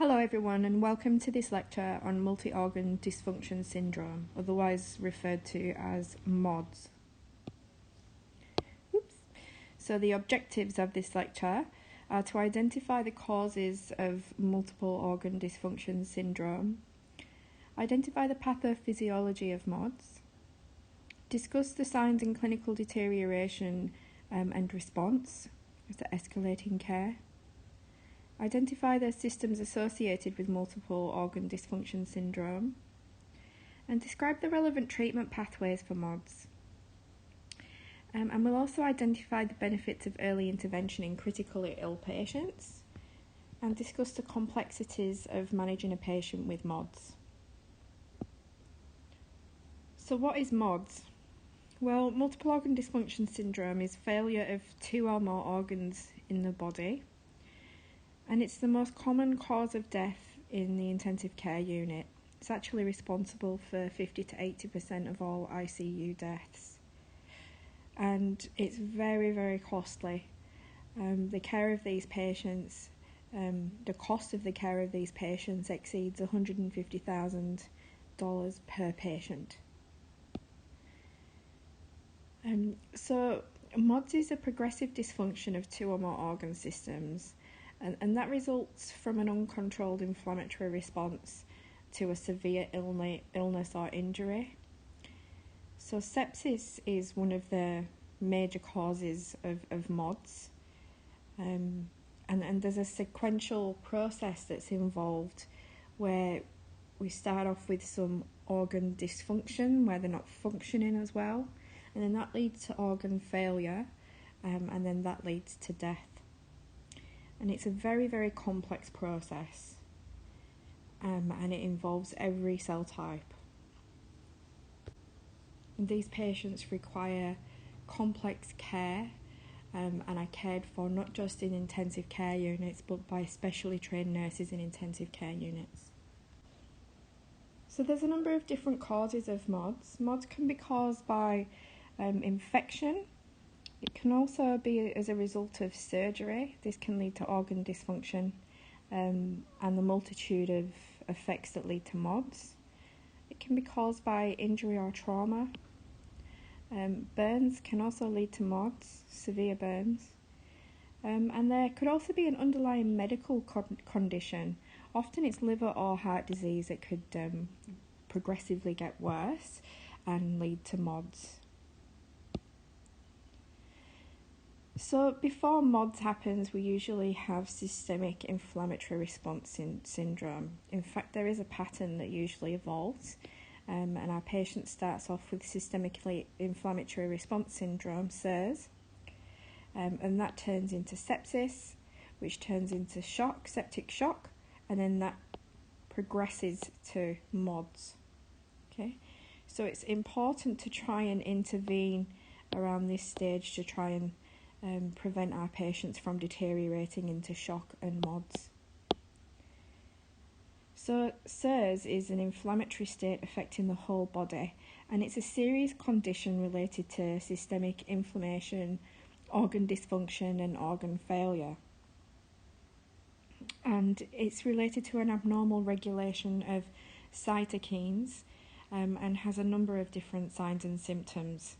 Hello everyone, and welcome to this lecture on multi-organ dysfunction syndrome, otherwise referred to as MODS. So the objectives of this lecture are to identify the causes of multiple organ dysfunction syndrome, identify the pathophysiology of MODS, discuss the signs and clinical deterioration and response to escalating care, identify the systems associated with multiple organ dysfunction syndrome, and describe the relevant treatment pathways for MODS. And we'll also identify the benefits of early intervention in critically ill patients and discuss the complexities of managing a patient with MODS. So what is MODS? Well, multiple organ dysfunction syndrome is failure of two or more organs in the body, and it's the most common cause of death in the intensive care unit. It's actually responsible for 50 to 80% of all ICU deaths. And it's very, very costly. The care of these patients, the cost of the care of these patients exceeds $150,000 per patient. So MODS is a progressive dysfunction of two or more organ systems, and that results from an uncontrolled inflammatory response to a severe illness or injury. So sepsis is one of the major causes of MODS, and there's a sequential process that's involved where we start off with some organ dysfunction where they're not functioning as well, and then that leads to organ failure, and then that leads to death. And it's a very, very complex process, and it involves every cell type. And these patients require complex care, and are cared for not just in intensive care units but by specially trained nurses in intensive care units. So there's a number of different causes of MODS. MODS can be caused by infection. It can also be as a result of surgery. This can lead to organ dysfunction, and the multitude of effects that lead to MODS. It can be caused by injury or trauma. Burns can also lead to MODS, severe burns. And there could also be an underlying medical condition. Often it's liver or heart disease that could progressively get worse and lead to MODS. So before MODS happens, we usually have systemic inflammatory response syndrome. In fact, there is a pattern that usually evolves, and our patient starts off with systemically inflammatory response syndrome, SIRS, and that turns into sepsis, which turns into shock, septic shock, and then that progresses to MODS. Okay, so it's important to try and intervene around this stage to try and prevent our patients from deteriorating into shock and MODS. So SIRS is an inflammatory state affecting the whole body, and it's a serious condition related to systemic inflammation, organ dysfunction and organ failure. And it's related to an abnormal regulation of cytokines, and has a number of different signs and symptoms.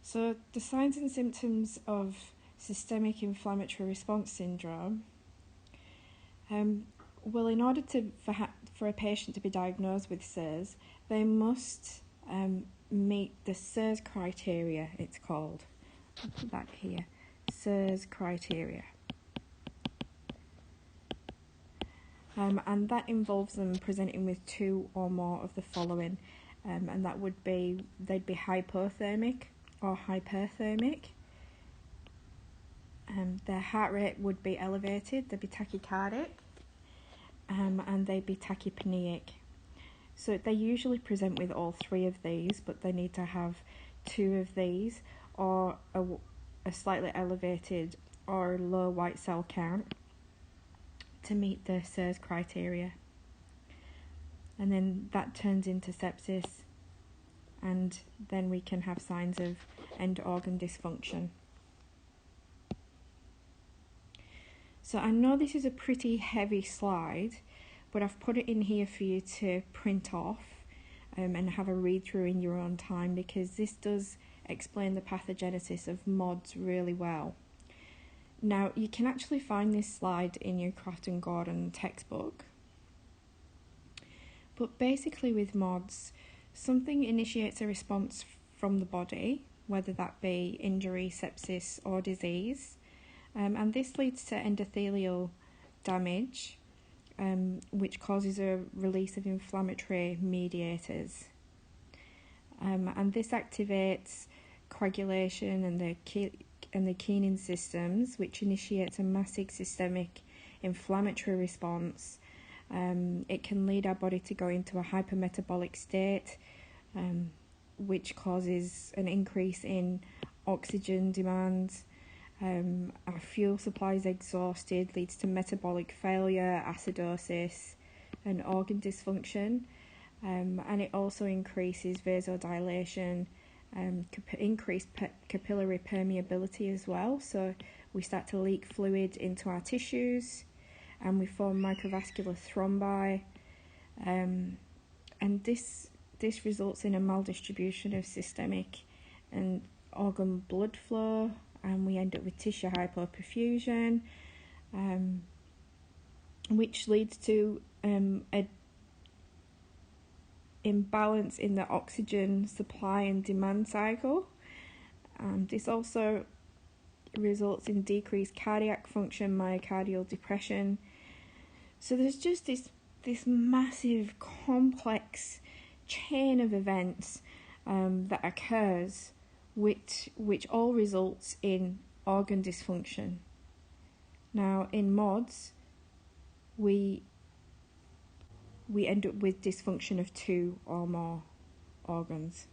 So the signs and symptoms of systemic inflammatory response syndrome, well, in order for a patient to be diagnosed with SIRS, they must meet the SIRS criteria, it's called. I'll put that here, SIRS criteria. And that involves them presenting with two or more of the following, and that would be, they'd be hypothermic or hyperthermic. Their heart rate would be elevated, they'd be tachycardic, and they'd be tachypneic. So they usually present with all three of these, but they need to have two of these, or a slightly elevated or low white cell count to meet the SIRS criteria. And then that turns into sepsis, and then we can have signs of end organ dysfunction. So I know this is a pretty heavy slide, but I've put it in here for you to print off and have a read through in your own time, because this does explain the pathogenesis of MODS really well. Now, you can actually find this slide in your Craft and Gordon textbook. But basically with MODS, something initiates a response from the body, whether that be injury, sepsis or disease, and this leads to endothelial damage, which causes a release of inflammatory mediators. And this activates coagulation and the Keenan systems, which initiates a massive systemic inflammatory response. It can lead our body to go into a hypermetabolic state, which causes an increase in oxygen demand. Our fuel supply is exhausted, leads to metabolic failure, acidosis, and organ dysfunction. And it also increases vasodilation, increased capillary permeability as well. So we start to leak fluid into our tissues, and we form microvascular thrombi. And this results in a maldistribution of systemic and organ blood flow, and we end up with tissue hypoperfusion, which leads to a imbalance in the oxygen supply and demand cycle. This also results in decreased cardiac function, myocardial depression. So there's just this massive complex chain of events that occurs, which all results in organ dysfunction. Now in MODS, we end up with dysfunction of 2 or more organs.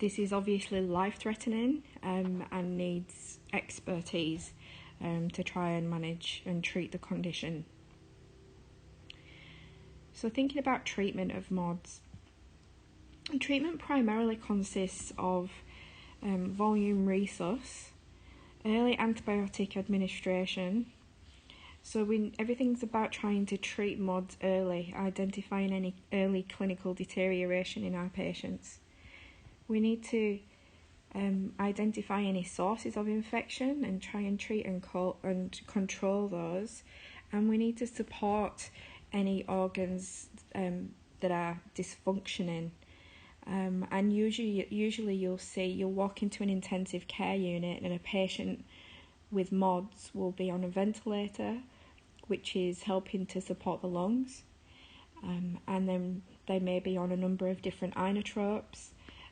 This is obviously life-threatening and needs expertise to try and manage and treat the condition. So thinking about treatment of MODS, treatment primarily consists of volume resus, early antibiotic administration. So everything's about trying to treat MODS early, identifying any early clinical deterioration in our patients. We need to identify any sources of infection and try and treat and control those. And we need to support any organs that are dysfunctioning. And usually you'll walk into an intensive care unit and a patient with MODS will be on a ventilator, which is helping to support the lungs, and then they may be on a number of different inotropes,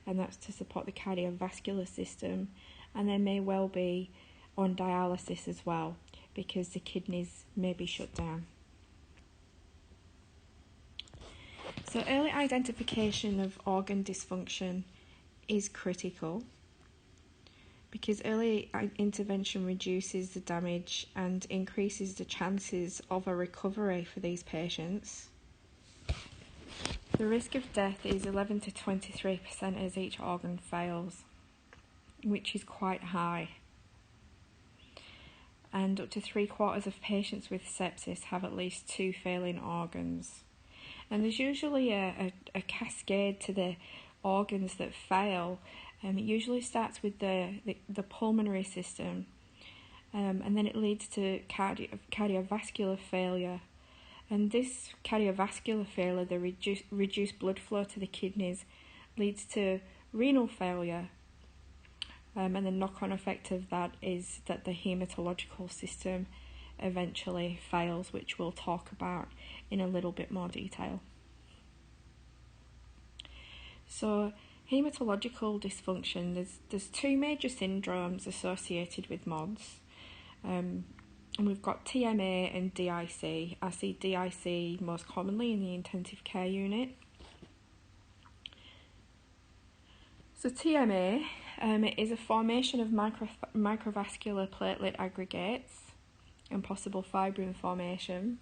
and that's to support the cardiovascular system, and they may well be on dialysis as well, because the kidneys may be shut down. So early identification of organ dysfunction is critical, because early intervention reduces the damage and increases the chances of a recovery for these patients. The risk of death is 11 to 23% as each organ fails, which is quite high. And up to 3/4 of patients with sepsis have at least 2 failing organs. And there's usually a cascade to the organs that fail. It usually starts with the pulmonary system, and then it leads to cardiovascular failure. And this cardiovascular failure, the reduced blood flow to the kidneys, leads to renal failure. And the knock-on effect of that is that the hematological system eventually fails, which we'll talk about in a little bit more detail. So hematological dysfunction, there's 2 major syndromes associated with MODS. And we've got TMA and DIC. I see DIC most commonly in the intensive care unit. So TMA is a formation of microvascular platelet aggregates and possible fibrin formation,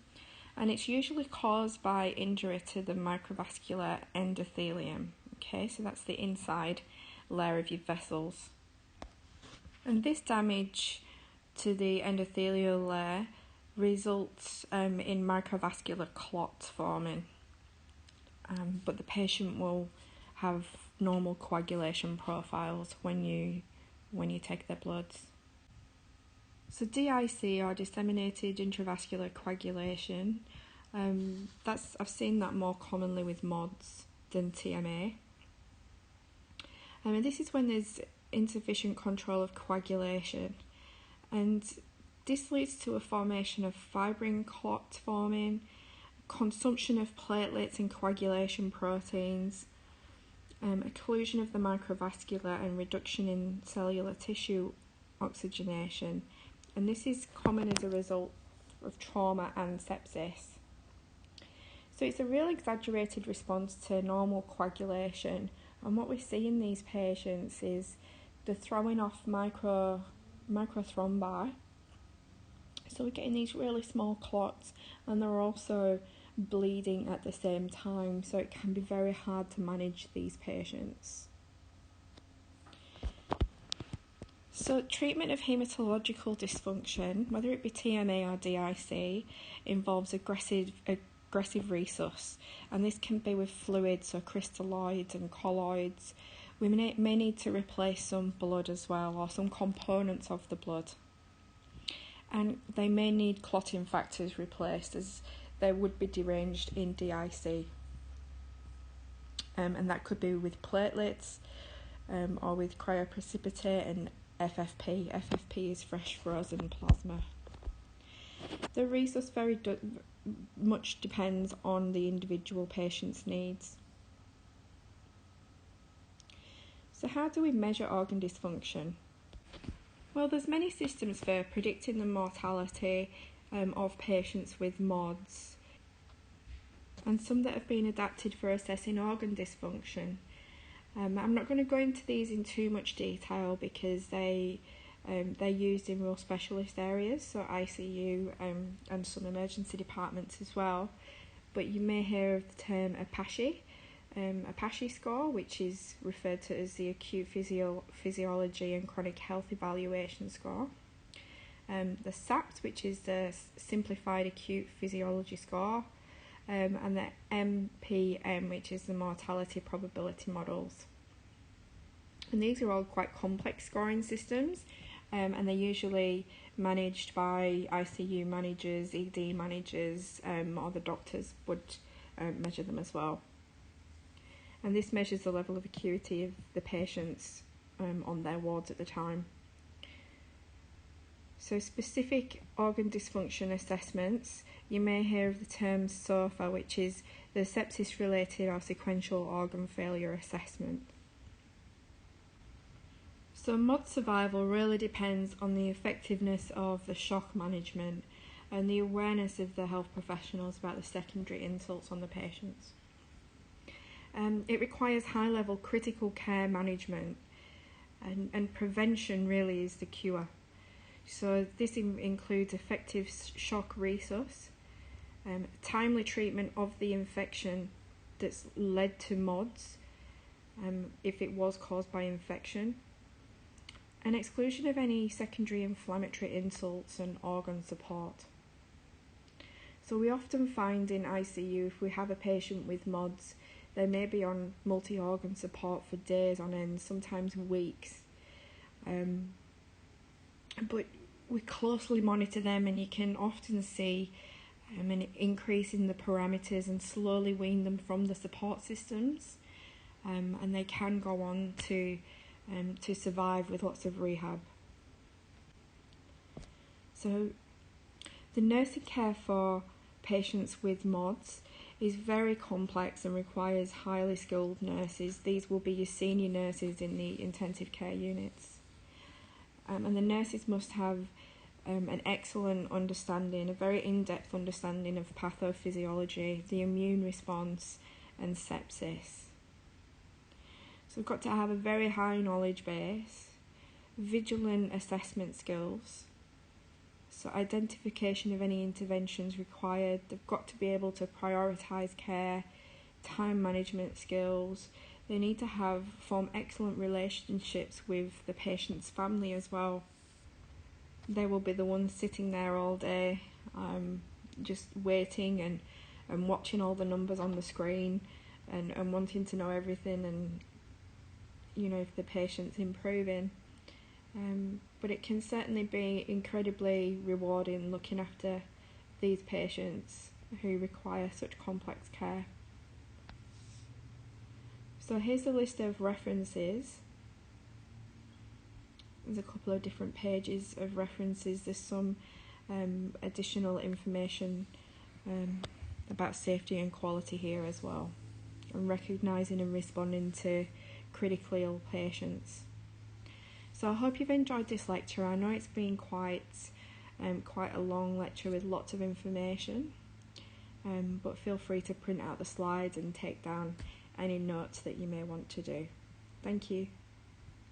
and it's usually caused by injury to the microvascular endothelium. Okay, so that's the inside layer of your vessels. And this damage to the endothelial layer results in microvascular clots forming, but the patient will have normal coagulation profiles when you take their bloods. So DIC, or disseminated intravascular coagulation, I've seen that more commonly with MODS than TMA. And this is when there's insufficient control of coagulation, and this leads to a formation of fibrin clot forming, consumption of platelets and coagulation proteins, occlusion of the microvascular, and reduction in cellular tissue oxygenation. And this is common as a result of trauma and sepsis. So it's a real exaggerated response to normal coagulation, and what we see in these patients is the throwing off microthrombi. So we're getting these really small clots, and they're also bleeding at the same time, so it can be very hard to manage these patients. So treatment of hematological dysfunction, whether it be TMA or DIC, involves aggressive resus, and this can be with fluids, so crystalloids and colloids. We may need to replace some blood as well, or some components of the blood. And they may need clotting factors replaced, as they would be deranged in DIC. And that could be with platelets or with cryoprecipitate and FFP. FFP is fresh frozen plasma. The resus very much depends on the individual patient's needs. So how do we measure organ dysfunction? Well, there's many systems for predicting the mortality of patients with MODS, and some that have been adapted for assessing organ dysfunction. I'm not going to go into these in too much detail because they're used in real specialist areas, so ICU and some emergency departments as well. But you may hear of the term Apache score, which is referred to as the acute physiology and chronic health evaluation score. The SAPS, which is the simplified acute physiology score, and the MPM, which is the mortality probability models. And these are all quite complex scoring systems, and they're usually managed by ICU managers, ED managers, or the doctors would measure them as well. And this measures the level of acuity of the patients on their wards at the time. So specific organ dysfunction assessments, you may hear of the term SOFA, which is the sepsis-related or sequential organ failure assessment. So MOD survival really depends on the effectiveness of the shock management and the awareness of the health professionals about the secondary insults on the patients. It requires high-level critical care management, and prevention really is the cure. So this includes effective shock resus, timely treatment of the infection that's led to MODS, if it was caused by infection, and exclusion of any secondary inflammatory insults and organ support. So we often find in ICU, if we have a patient with MODS, they may be on multi-organ support for days on end, sometimes weeks. But we closely monitor them, and you can often see an increase in the parameters and slowly wean them from the support systems. And they can go on to survive with lots of rehab. So the nursing care for patients with MODS is very complex and requires highly skilled nurses. These will be your senior nurses in the intensive care units. And the nurses must have an excellent understanding, a very in-depth understanding of pathophysiology, the immune response, and sepsis. So we've got to have a very high knowledge base, vigilant assessment skills, so identification of any interventions required. They've got to be able to prioritise care, time management skills. They need to form excellent relationships with the patient's family as well. they will be the ones sitting there all day, just waiting and watching all the numbers on the screen and wanting to know everything and, you know, if the patient's improving. But it can certainly be incredibly rewarding looking after these patients who require such complex care. So here's a list of references. There's a couple of different pages of references. There's some additional information about safety and quality here as well, and recognising and responding to critically ill patients. So I hope you've enjoyed this lecture. I know it's been quite a long lecture with lots of information, but feel free to print out the slides and take down any notes that you may want to do. Thank you.